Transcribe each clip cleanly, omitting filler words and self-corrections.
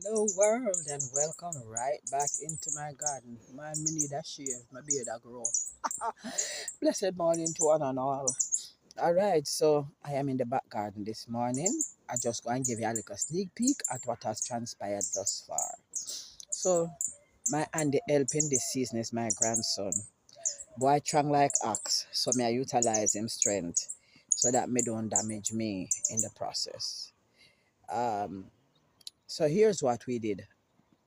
Hello world and welcome right back into my garden. Man, me need a shave, my beard a grow. Blessed morning to one and all. Alright, so I am in the back garden this morning. I just go and give you a little sneak peek at what has transpired thus far. So my Andy helping this season is my grandson. Boy strong like ox, so me I utilize him strength so that me don't damage me in the process. Um so here's what we did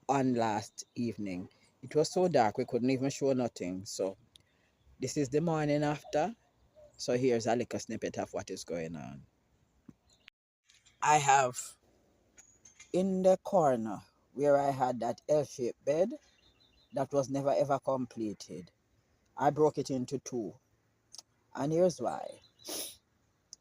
on last evening. It was so dark we couldn't even show nothing. So this is the morning after. So here's a little snippet of what is going on. I have in the corner where I had that L-shaped bed that was never ever completed. I broke it into two. And here's why.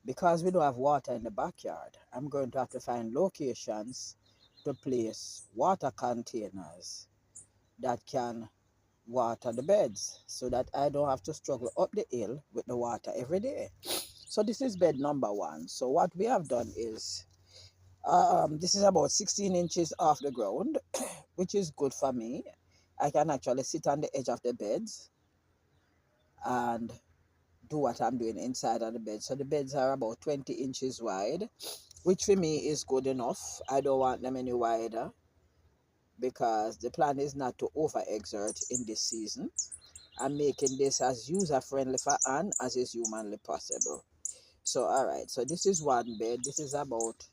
Because we don't have water in the backyard, I'm going to have to find locations to place water containers that can water the beds so that I don't have to struggle up the hill with the water every day. So this is bed number one. So what we have done is this is about 16 inches off the ground, which is good for me. I can actually sit on the edge of the beds and do what I'm doing inside of the bed. So the beds are about 20 inches wide, which for me is good enough. I don't want them any wider because the plan is not to overexert in this season. I'm making this as user friendly for Anne as is humanly possible. So alright, so this is one bed. This is about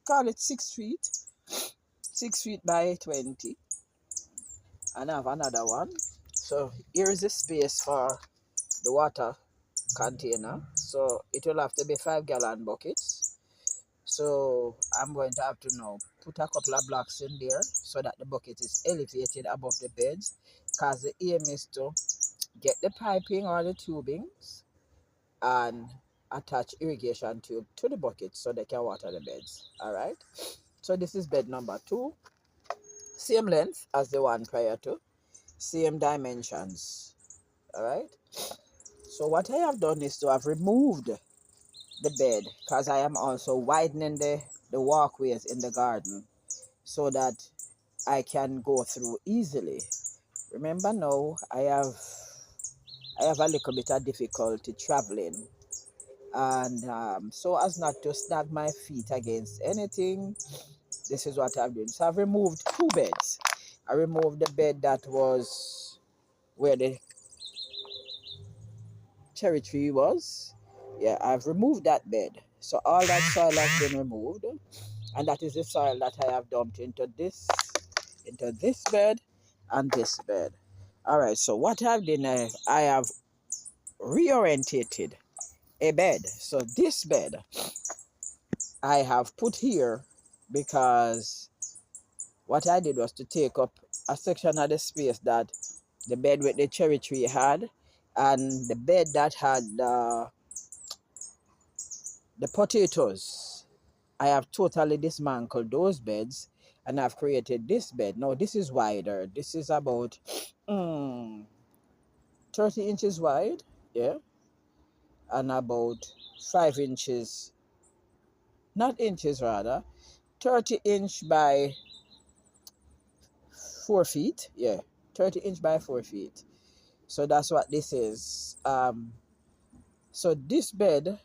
call it 6 feet. 6 feet by 20. And I have another one. So here is the space for the water container. So it will have to be 5 gallon buckets. So I'm going to have to now put a couple of blocks in there so that the bucket is elevated above the beds, because the aim is to get the piping or the tubings and attach irrigation tube to the bucket so they can water the beds. All right. So this is bed number two. Same length as the one prior to, same dimensions. All right. So what I have done is to have removed the bed because I am also widening the walkways in the garden so that I can go through easily. Remember now, I have a little bit of difficulty traveling, and so as not to snag my feet against anything, this is what I've done. So I've removed two beds. I removed the bed that was where the cherry tree was. Yeah, I've removed that bed. So all that soil has been removed, and that is the soil that I have dumped into this bed and this bed. All right. So what I've done, I have reorientated a bed. So this bed I have put here because what I did was to take up a section of the space that the bed with the cherry tree had, and the bed that had the potatoes. I have totally dismantled those beds and I've created this bed. Now this is wider. This is about 30 inches wide, yeah, and about 5 inches, not inches rather, 30 inch by 4 feet, yeah, 30 inch by 4 feet. So that's what this is. So this bed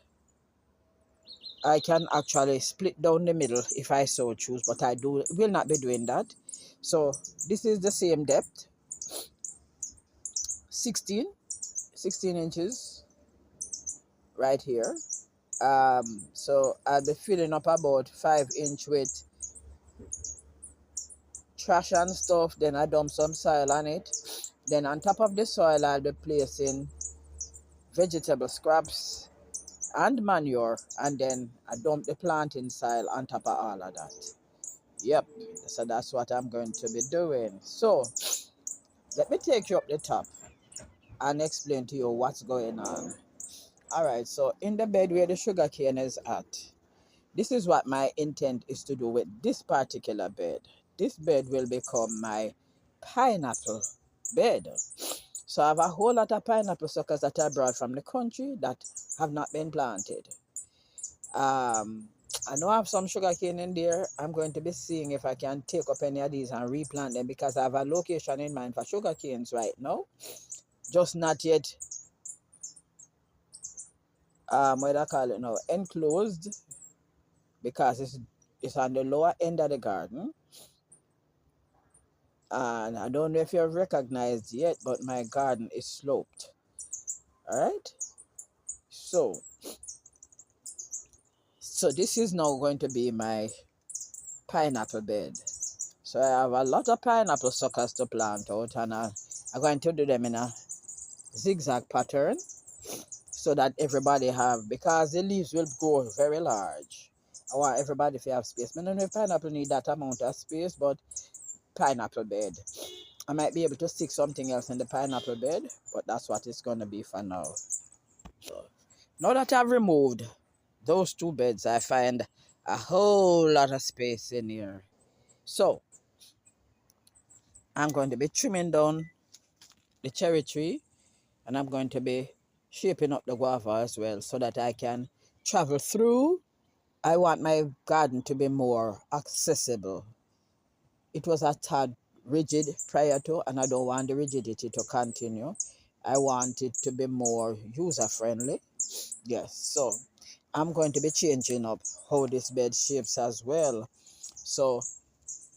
I can actually split down the middle if I so choose, but I will not be doing that. So this is the same depth, 16, 16 inches right here. So I'll be filling up about 5 inch with trash and stuff. Then I dump some soil on it. Then on top of the soil, I'll be placing vegetable scraps and manure, and then I dump the planting soil on top of all of that. Yep, so that's what I'm going to be doing. So let me take you up the top and explain to you what's going on. All right, so in the bed where the sugar cane is at, this is what my intent is to do with this particular bed. This bed will become my pineapple bed. So I have a whole lot of pineapple suckers that I brought from the country that have not been planted. I know I have some sugar cane in there. I'm going to be seeing if I can take up any of these and replant them because I have a location in mind for sugar canes right now. Just not yet, what do I call it now, enclosed, because it's on the lower end of the garden. And I don't know if you've recognized yet, but my garden is sloped. All right. So this is now going to be my pineapple bed. So I have a lot of pineapple suckers to plant out, and I'm going to do them in a zigzag pattern so that everybody have, because the leaves will grow very large. I want everybody to have space. I don't know if pineapple need that amount of space, but pineapple bed. I might be able to stick something else in the pineapple bed, but that's what it's going to be for now. So now that I've removed those two beds, I find a whole lot of space in here. So I'm going to be trimming down the cherry tree, and I'm going to be shaping up the guava as well so that I can travel through. I want my garden to be more accessible. It was a tad rigid prior to, and I don't want the rigidity to continue. I want it to be more user friendly. Yes, so I'm going to be changing up how this bed shapes as well. So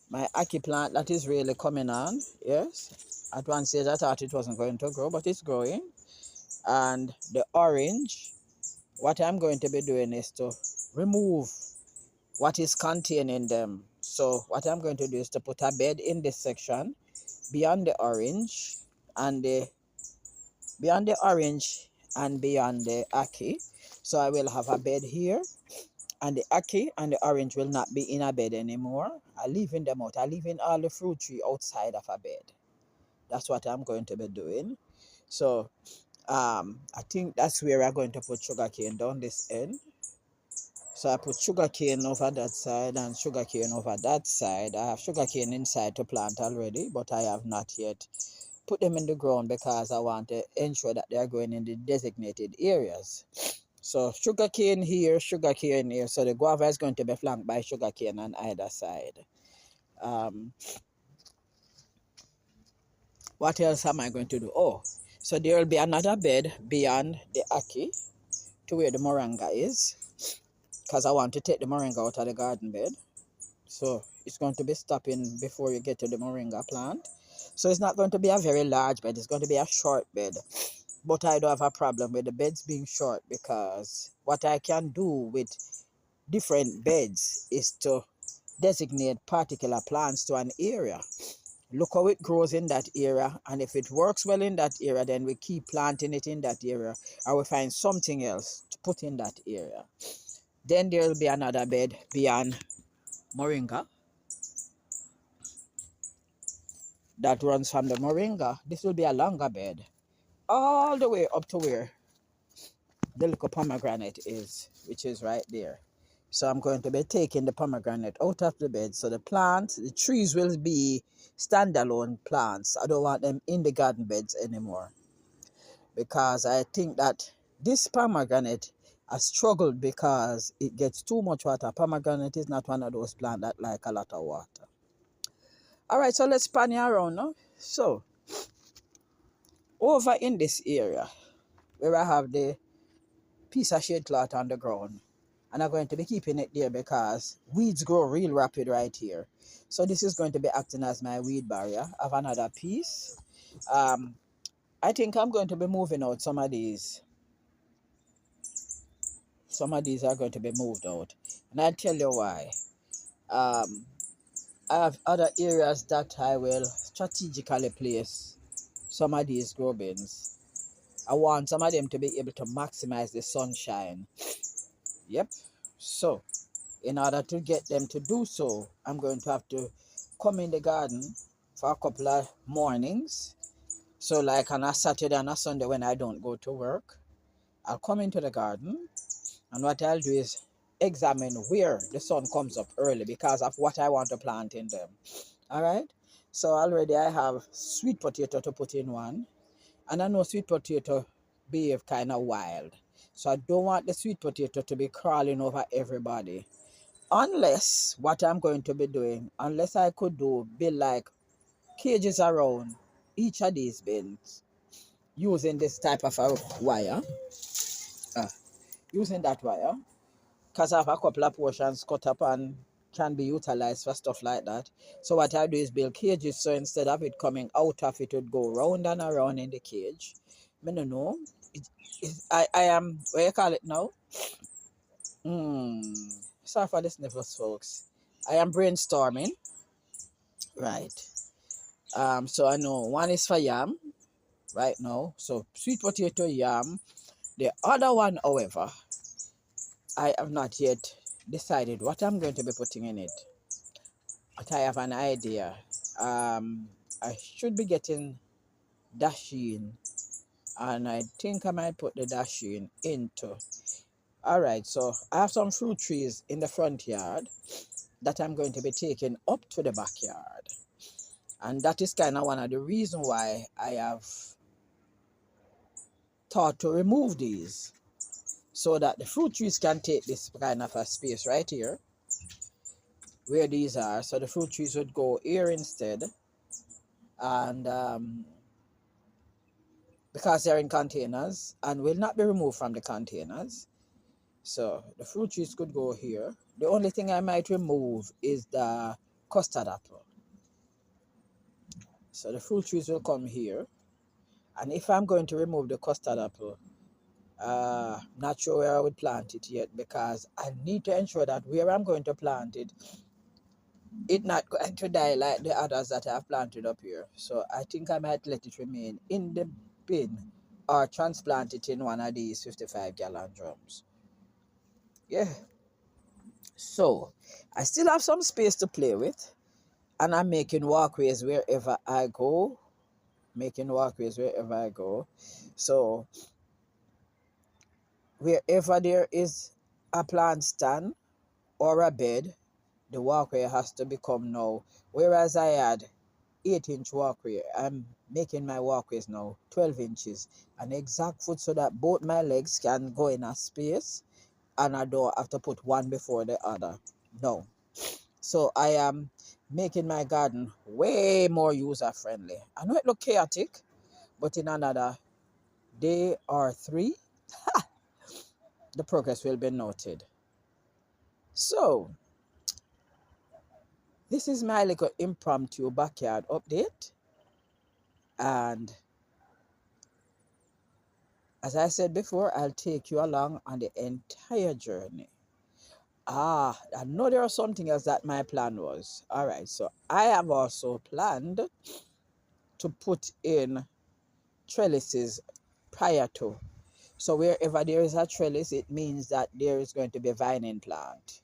my ackee plant that is really coming on, yes. At one stage I thought it wasn't going to grow, but it's growing. And the orange, what I'm going to be doing is to remove what is contained in them. So what I'm going to do is to put a bed in this section beyond the orange and beyond the orange and beyond the ackee. So I will have a bed here, and the ackee and the orange will not be in a bed anymore. I'm leaving them out. I'm leaving all the fruit tree outside of a bed. That's what I'm going to be doing. So I think that's where we're going to put sugarcane down this end. So I put sugarcane over that side and sugarcane over that side. I have sugarcane inside to plant already, but I have not yet put them in the ground because I want to ensure that they are going in the designated areas. So sugarcane here, sugarcane here. So the guava is going to be flanked by sugarcane on either side. What else am I going to do? Oh, so there will be another bed beyond the ackee to where the moringa is, because I want to take the moringa out of the garden bed. So it's going to be stopping before you get to the moringa plant. So it's not going to be a very large bed. It's going to be a short bed. But I don't have a problem with the beds being short, because what I can do with different beds is to designate particular plants to an area. Look how it grows in that area, and if it works well in that area, then we keep planting it in that area, or we find something else to put in that area. Then there will be another bed beyond moringa that runs from the moringa. This will be a longer bed all the way up to where the little pomegranate is, which is right there. So I'm going to be taking the pomegranate out of the bed. So the trees will be standalone plants. I don't want them in the garden beds anymore, because I think that this pomegranate has struggled because it gets too much water. Pomegranate is not one of those plants that like a lot of water. All right, so let's pan you around now. So over in this area where I have the piece of shade cloth on the ground, and I'm going to be keeping it there because weeds grow real rapid right here. So this is going to be acting as my weed barrier. I have another piece. I think I'm going to be moving out some of these. Some of these are going to be moved out, and I'll tell you why. I have other areas that I will strategically place some of these grow bins. I want some of them to be able to maximize the sunshine. Yep. So in order to get them to do so, I'm going to have to come in the garden for a couple of mornings. So like on a Saturday and a Sunday when I don't go to work, I'll come into the garden, and what I'll do is examine where the sun comes up early because of what I want to plant in them. All right. So already I have sweet potato to put in one, and I know sweet potato behave kind of wild. So I don't want the sweet potato to be crawling over everybody. Unless what I'm going to be doing, unless I could build like cages around each of these bins using this type of a wire, uh, using that wire, because I have a couple of portions cut up and can be utilized for stuff like that. So what I do is build cages, so instead of it coming out of it would go round and around in the cage. I don't know. I am, what you call it now? Hmm. Sorry for this nervous folks. I am brainstorming. Right. So I know one is for yam right now. So sweet potato yam. The other one, however, I have not yet decided what I'm going to be putting in it. But I have an idea. I should be getting dasheen, and I think I might put the dasheen into. All right, so I have some fruit trees in the front yard that I'm going to be taking up to the backyard. And that is kind of one of the reasons why I have thought to remove these, so that the fruit trees can take this kind of a space right here where these are. So the fruit trees would go here instead. And because they're in containers and will not be removed from the containers, so the fruit trees could go here. The only thing I might remove is the custard apple. So the fruit trees will come here. And if I'm going to remove the custard apple, not sure where I would plant it yet, because I need to ensure that where I'm going to plant it, it's not going to die like the others that I've planted up here. So I think I might let it remain in the bin or transplant it in one of these 55-gallon drums. Yeah. So I still have some space to play with, and I'm making walkways wherever I go. Making walkways wherever I go. So wherever there is a plant stand or a bed, the walkway has to become now. Whereas I had 8-inch walkway, I'm making my walkways now 12 inches. An exact foot so that both my legs can go in a space, and I don't have to put one before the other. No. So I am making my garden way more user friendly. I know it look chaotic, but in another day or 3, the progress will be noted. So this is my little impromptu backyard update. And as I said before, I'll take you along on the entire journey. I know there was something else that my plan was. All right, so I have also planned to put in trellises prior to. So wherever there is a trellis, it means that there is going to be a vining plant.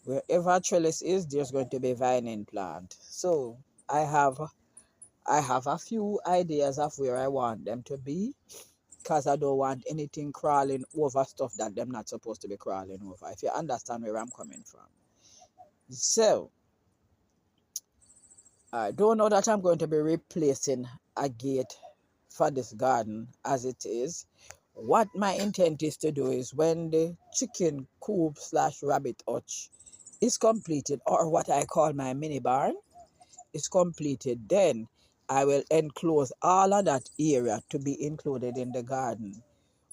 Wherever a trellis is, there's going to be a vining plant. So I have a few ideas of where I want them to be, because I don't want anything crawling over stuff that they're not supposed to be crawling over, if you understand where I'm coming from. So I don't know that I'm going to be replacing a gate for this garden as it is. What my intent is to do is, when the chicken coop / rabbit hutch is completed, or what I call my mini barn is completed, then I will enclose all of that area to be included in the garden,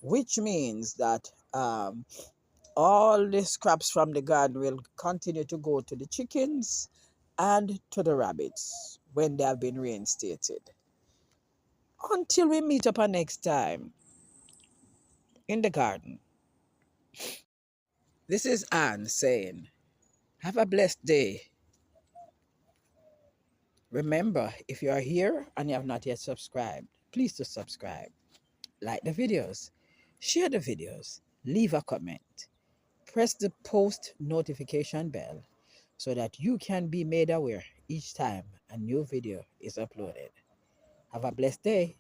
which means that all the scraps from the garden will continue to go to the chickens and to the rabbits when they have been reinstated. Until we meet up next time in the garden. This is Anne saying, have a blessed day. Remember, if you are here and you have not yet subscribed, please do subscribe. Like the videos, share the videos, leave a comment, press the post notification bell so that you can be made aware each time a new video is uploaded. Have a blessed day.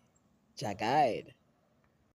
Jah guide.